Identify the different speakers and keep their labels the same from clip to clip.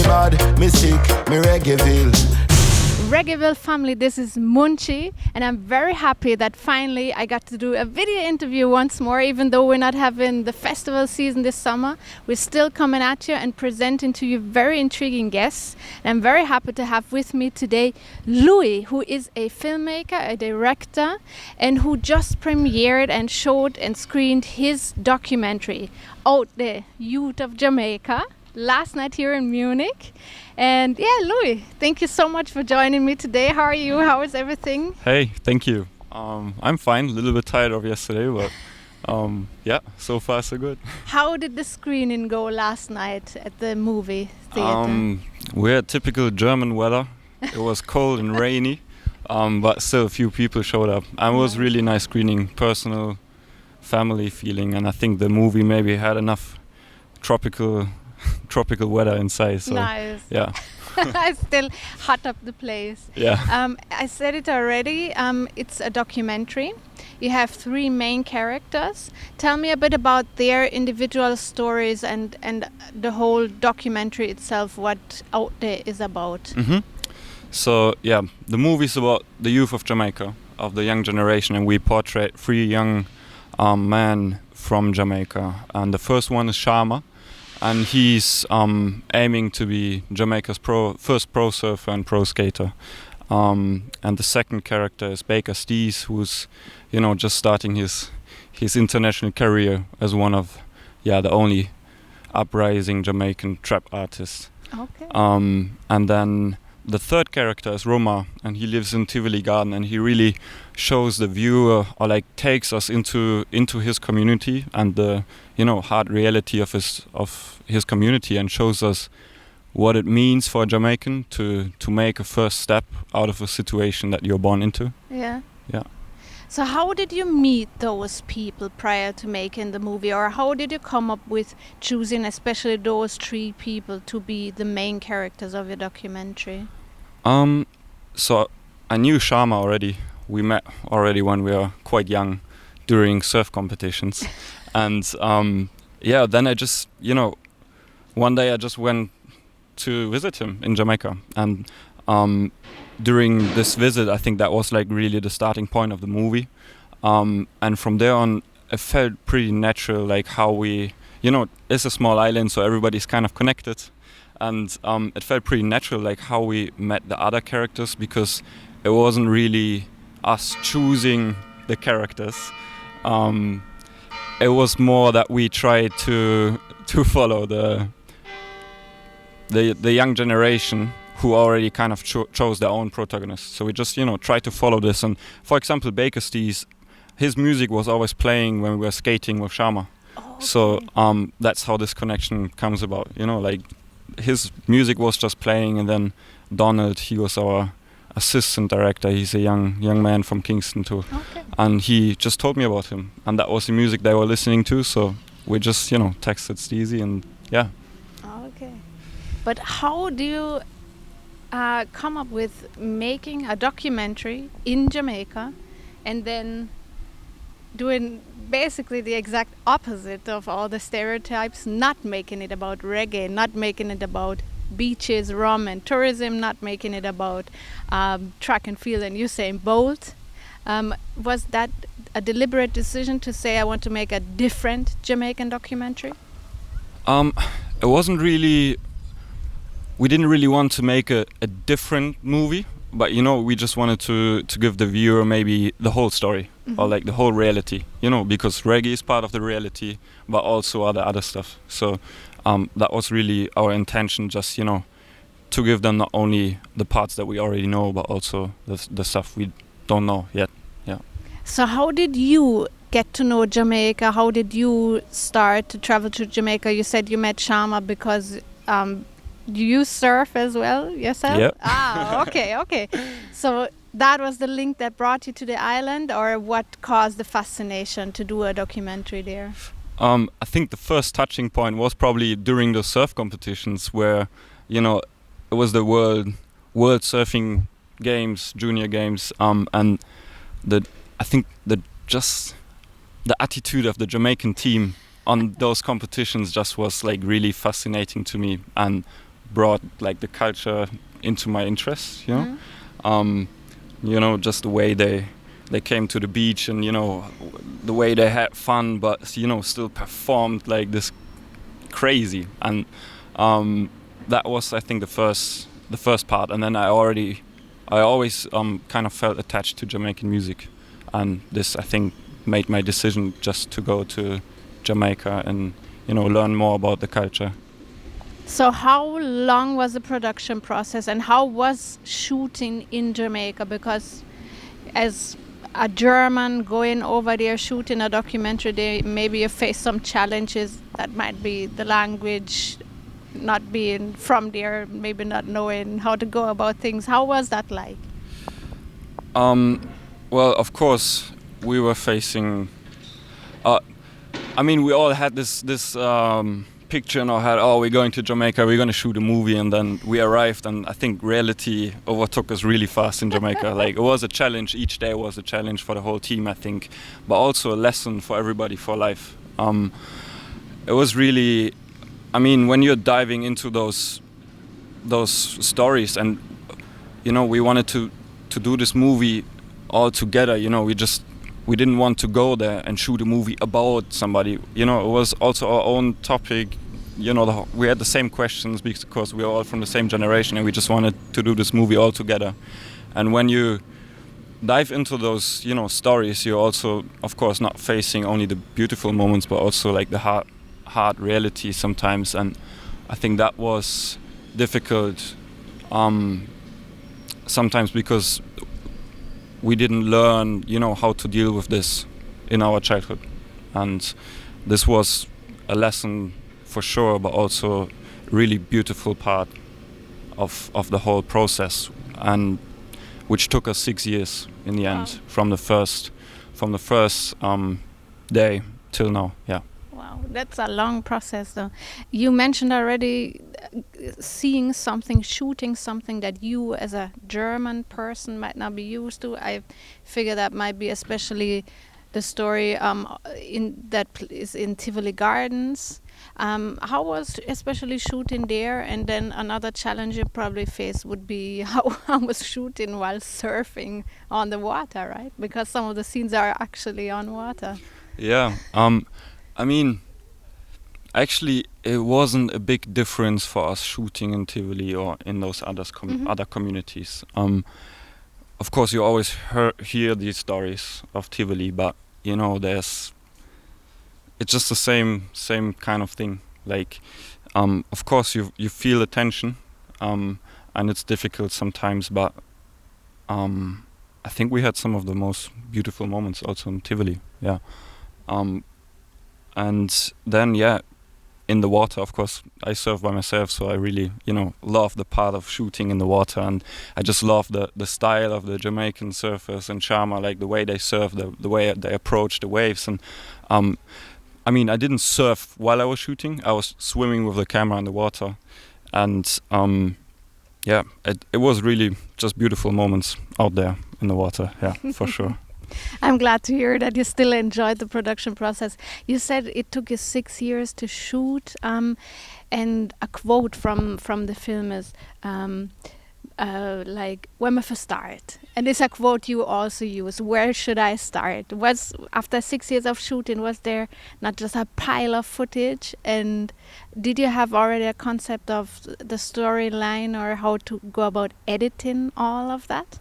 Speaker 1: bad, me sick, me Reggaeville.
Speaker 2: Reggaeville family, this is Munchy, and I'm very happy that finally I got to do a video interview once more. Even though we're not having the festival season this summer, we're still coming at you and presenting to you very intriguing guests. And I'm very happy to have with me today Louis, who is a filmmaker, a director, and who just premiered and showed and screened his documentary, OUTDEH, Youth of Jamaica, last night here in Munich. And yeah, Louis, thank you so much for joining me today. How are you? How is everything?
Speaker 3: Hey, thank you. I'm fine, a little bit tired of yesterday, but yeah, so far so good.
Speaker 2: How did the screening go last night at the movie theater?
Speaker 3: We had typical German weather. It was cold and rainy, but still a few people showed up. And it was really nice screening, personal, family feeling, and I think the movie maybe had enough tropical weather inside, so
Speaker 2: nice.
Speaker 3: Yeah.
Speaker 2: I still hot up the place.
Speaker 3: Yeah.
Speaker 2: I said it already. It's a documentary. You have 3 main characters. Tell me a bit about their individual stories and the whole documentary itself. What OUTDEH is about.
Speaker 3: Mm-hmm. So yeah, the movie is about the youth of Jamaica, of the young generation, and we portray 3 young men from Jamaica. And the first one is Sharma. And he's aiming to be Jamaica's first pro surfer and pro skater. And the second character is Baker Stees, who's, just starting his international career as one of, the only uprising Jamaican trap artists.
Speaker 2: Okay.
Speaker 3: And then the third character is Roma, and he lives in Tivoli Garden, and he really shows the viewer, or takes us into his community and the hard reality of his community, and shows us what it means for a Jamaican to make a first step out of a situation that you're born into.
Speaker 2: Yeah.
Speaker 3: Yeah.
Speaker 2: So how did you meet those people prior to making the movie, or how did you come up with choosing especially those 3 people to be the main characters of your documentary?
Speaker 3: So I knew Sharma already. We met already when we were quite young during surf competitions. And then I just, one day I just went to visit him in Jamaica. And during this visit, I think that was really the starting point of the movie. And from there on, it felt pretty natural, how we, it's a small island, so everybody's kind of connected. And it felt pretty natural, how we met the other characters, because it wasn't really us choosing the characters. It was more that we tried to follow the young generation who already kind of chose their own protagonists. So we just tried to follow this. And for example, Baker Stees, his music was always playing when we were skating with Sharma.
Speaker 2: Oh, okay.
Speaker 3: So that's how this connection comes about. His music was just playing, and then Donald, he was our assistant director. He's a young man from Kingston too.
Speaker 2: Okay.
Speaker 3: And he just told me about him, and that was the music they were listening to, so we just texted Steezy, and yeah.
Speaker 2: Okay. But how do you come up with making a documentary in Jamaica and then doing basically the exact opposite of all the stereotypes, not making it about reggae, not making it about beaches, rum and tourism, not making it about track and field and Usain Bolt? Was that a deliberate decision to say I want to make a different Jamaican documentary?
Speaker 3: It wasn't really, we didn't really want to make a different movie, but we just wanted to give the viewer maybe the whole story. Mm-hmm. Or the whole reality, because reggae is part of the reality, but also other stuff. So that was really our intention, just to give them not only the parts that we already know, but also the stuff we don't know yet. Yeah.
Speaker 2: So how did you get to know Jamaica? How did you start to travel to Jamaica? You said you met Sharma because you surf as well yourself?
Speaker 3: Yep.
Speaker 2: Okay. So that was the link that brought you to the island, or what caused the fascination to do a documentary there?
Speaker 3: I think the first touching point was probably during the surf competitions, where it was the world surfing games, junior games, and I think the attitude of the Jamaican team on those competitions just was really fascinating to me. And brought like the culture into my interests, you know.
Speaker 2: Mm.
Speaker 3: You know, just the way they came to the beach, and you know, the way they had fun, but you know, still performed like this crazy. And that was, I think, the first part. And then I always kind of felt attached to Jamaican music, and this, I think, made my decision just to go to Jamaica and, you know, learn more about the culture.
Speaker 2: So how long was the production process, and how was shooting in Jamaica? Because as a German going over there shooting a documentary, maybe you face some challenges that might be the language, not being from there, maybe not knowing how to go about things. How was that like?
Speaker 3: Well, of course, we were facing. I mean, we all had this picture in our head. Oh, we're going to Jamaica. We're going to shoot a movie, and then we arrived, and I think reality overtook us really fast in Jamaica. Like, it was a challenge. Each day was a challenge for the whole team, I think, but also a lesson for everybody for life. It was really. I mean, when you're diving into those stories, and you know, we wanted to do this movie all together. You know, we didn't want to go there and shoot a movie about somebody. You know, it was also our own topic. You know, we had the same questions because we were all from the same generation, and we just wanted to do this movie all together. And when you dive into those, you know, stories, you're also, of course, not facing only the beautiful moments, but also like the hard reality sometimes. And I think that was difficult sometimes because we didn't learn, you know, how to deal with this in our childhood. And this was a lesson for sure, but also really beautiful part of the whole process, and which took us 6 years in the end, from the first day till now. Yeah.
Speaker 2: Wow, that's a long process though. You mentioned already seeing something, shooting something that you as a German person might not be used to. I figure that might be especially the story is in Tivoli Gardens. How was especially shooting there? And then another challenge you probably face would be how was shooting while surfing on the water, right? Because some of the scenes are actually on water.
Speaker 3: Yeah. I mean, actually, it wasn't a big difference for us shooting in Tivoli or in those other communities. Of course, you always hear these stories of Tivoli, but you know, it's just the same kind of thing. Like, of course, you feel the tension, and it's difficult sometimes, but I think we had some of the most beautiful moments also in Tivoli. Yeah. And then, yeah, in the water, of course, I surf by myself, so I really, you know, love the part of shooting in the water, and I just love the style of the Jamaican surfers and Sharma, like the way they surf, the way they approach the waves. And I mean, I didn't surf while I was shooting. I was swimming with the camera in the water, and yeah, it was really just beautiful moments out there in the water. Yeah, for sure.
Speaker 2: I'm glad to hear that you still enjoyed the production process. You said it took you 6 years to shoot, and a quote from the film is like, "When we first start," and it's a quote you also use. Where should I start? Was after 6 years of shooting, was there not just a pile of footage, and did you have already a concept of the storyline or how to go about editing all of that?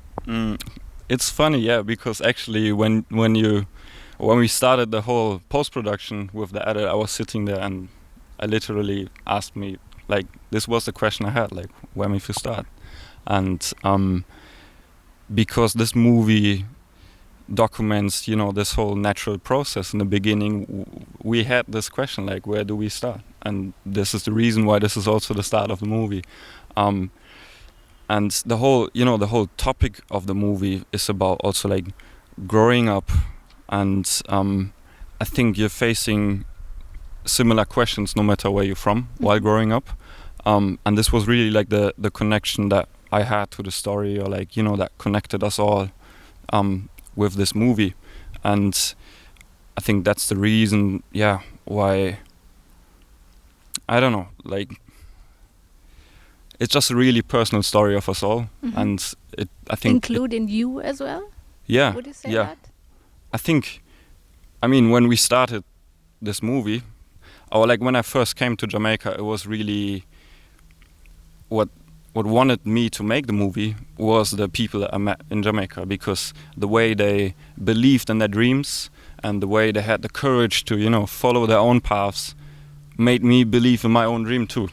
Speaker 3: It's funny, yeah, because actually when we started the whole post-production with the edit, I was sitting there and I literally asked me, like, this was the question I had, like, when we first start. And because this movie documents, you know, this whole natural process in the beginning, we had this question, like, where do we start? And this is the reason why this is also the start of the movie. And the whole topic of the movie is about also like growing up, and I think you're facing similar questions no matter where you're from while growing up, and this was really like the connection that I had to the story, or like, you know, that connected us all with this movie. And I think that's the reason, yeah, why, I don't know, like, it's just a really personal story of us all, and I think
Speaker 2: including you as well.
Speaker 3: Yeah,
Speaker 2: Would you say
Speaker 3: yeah.
Speaker 2: that?
Speaker 3: I think, I mean, when we started this movie, or like when I first came to Jamaica, it was really what wanted me to make the movie was the people that I met in Jamaica, because the way they believed in their dreams and the way they had the courage to, you know, follow their own paths made me believe in my own dream too.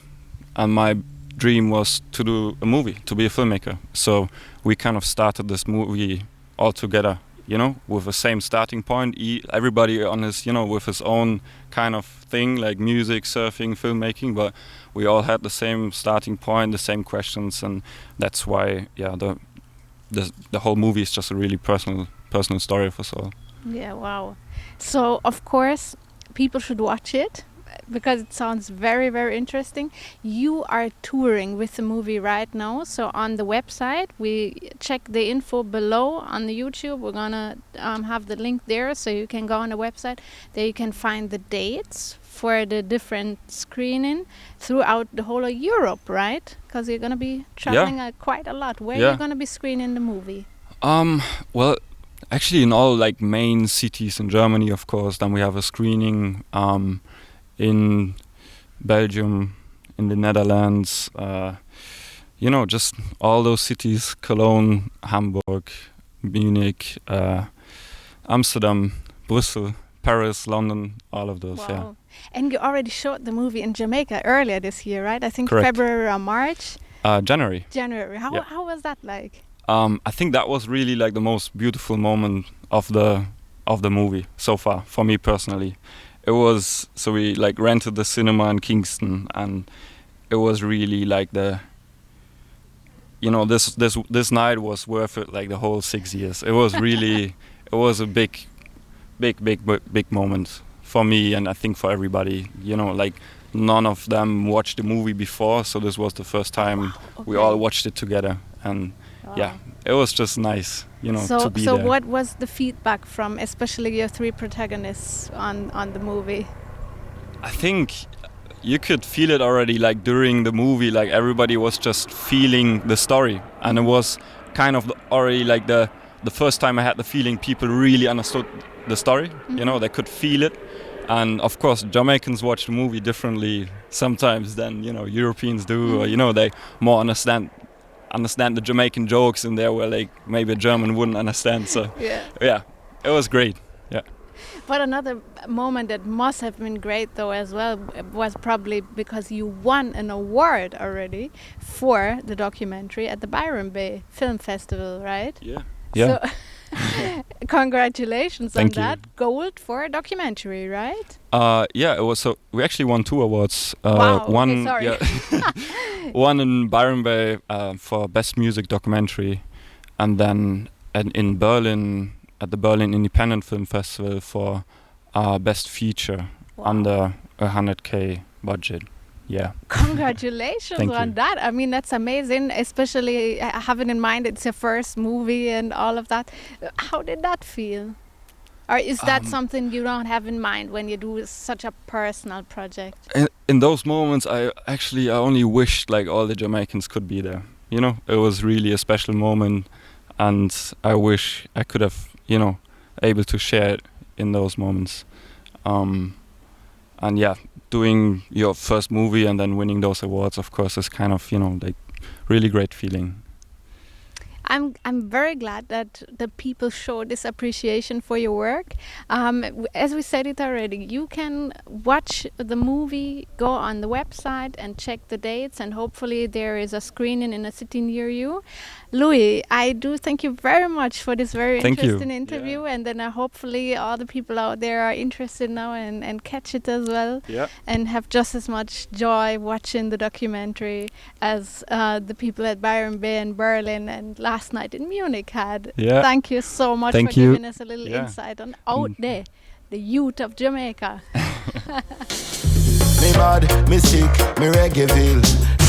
Speaker 3: And my dream was to do a movie, to be a filmmaker. So we kind of started this movie all together, you know, with the same starting point. Everybody on his, you know, with his own kind of thing, like music, surfing, filmmaking, but we all had the same starting point, the same questions, and that's why, yeah, the whole movie is just a really personal story of us all.
Speaker 2: Yeah, wow. So, of course, people should watch it because it sounds very, very interesting. You are touring with the movie right now. So on the website, we check the info below on the YouTube. We're going to have the link there so you can go on the website. There you can find the dates for the different screening throughout the whole of Europe, right? Because you're going to be traveling quite a lot. Where are you going to be screening the movie?
Speaker 3: Well, actually in all like main cities in Germany, of course. Then we have a screening in Belgium, in the Netherlands, you know, just all those cities: Cologne, Hamburg, Munich, Amsterdam, Brussels, Paris, London, all of those.
Speaker 2: Wow.
Speaker 3: Yeah.
Speaker 2: And you already showed the movie in Jamaica earlier this year, right? I think
Speaker 3: Correct.
Speaker 2: February or March.
Speaker 3: January.
Speaker 2: How was that like?
Speaker 3: I think that was really like the most beautiful moment of the movie so far for me personally. It was, so we like rented the cinema in Kingston, and it was really like this night was worth it, like the whole 6 years. It was really it was a big moment for me, and I think for everybody. You know, like none of them watched the movie before, so this was the first time we all watched it together, and yeah, it was just nice, you know, to be there.
Speaker 2: So what was the feedback from especially your three protagonists on the movie?
Speaker 3: I think you could feel it already, like during the movie, like everybody was just feeling the story, and it was kind of already like the first time I had the feeling people really understood the story. You know, they could feel it. And of course Jamaicans watch the movie differently sometimes than, you know, Europeans do, or, you know, they more understand the Jamaican jokes in there where like maybe a German wouldn't understand. So yeah, it was great. Yeah.
Speaker 2: But another moment that must have been great though as well was probably because you won an award already for the documentary at the Byron Bay Film Festival, right?
Speaker 3: Yeah.
Speaker 2: So congratulations
Speaker 3: Thank
Speaker 2: on
Speaker 3: you.
Speaker 2: that. Gold for a documentary, right?
Speaker 3: Yeah, it was. So we actually won 2 awards.
Speaker 2: Wow.
Speaker 3: One,
Speaker 2: sorry.
Speaker 3: one in Byron Bay for Best Music Documentary, and then in Berlin at the Berlin Independent Film Festival for Best Feature under 100K budget. Yeah.
Speaker 2: Congratulations
Speaker 3: Thank
Speaker 2: on
Speaker 3: you.
Speaker 2: that. I mean, that's amazing, especially having in mind it's your first movie and all of that. How did that feel? Or is that something you don't have in mind when you do such a personal project?
Speaker 3: In those moments, I only wished like all the Jamaicans could be there. You know, it was really a special moment, and I wish I could have, you know, able to share it in those moments. And yeah, doing your first movie and then winning those awards, of course, is kind of, you know, like really great feeling.
Speaker 2: I'm very glad that the people show this appreciation for your work. As we said it already, you can watch the movie, go on the website and check the dates, and hopefully there is a screening in a city near you. Louis, I do thank you very much for this very interesting interview, and then hopefully all the people out there are interested now and catch it as well, and have just as much joy watching the documentary as the people at Byron Bay and Berlin and last night in Munich had. Thank you so much for giving us a little insight on OUTDEH, the Youth of Jamaica.
Speaker 1: Me bad, me sick, me Reggaeville.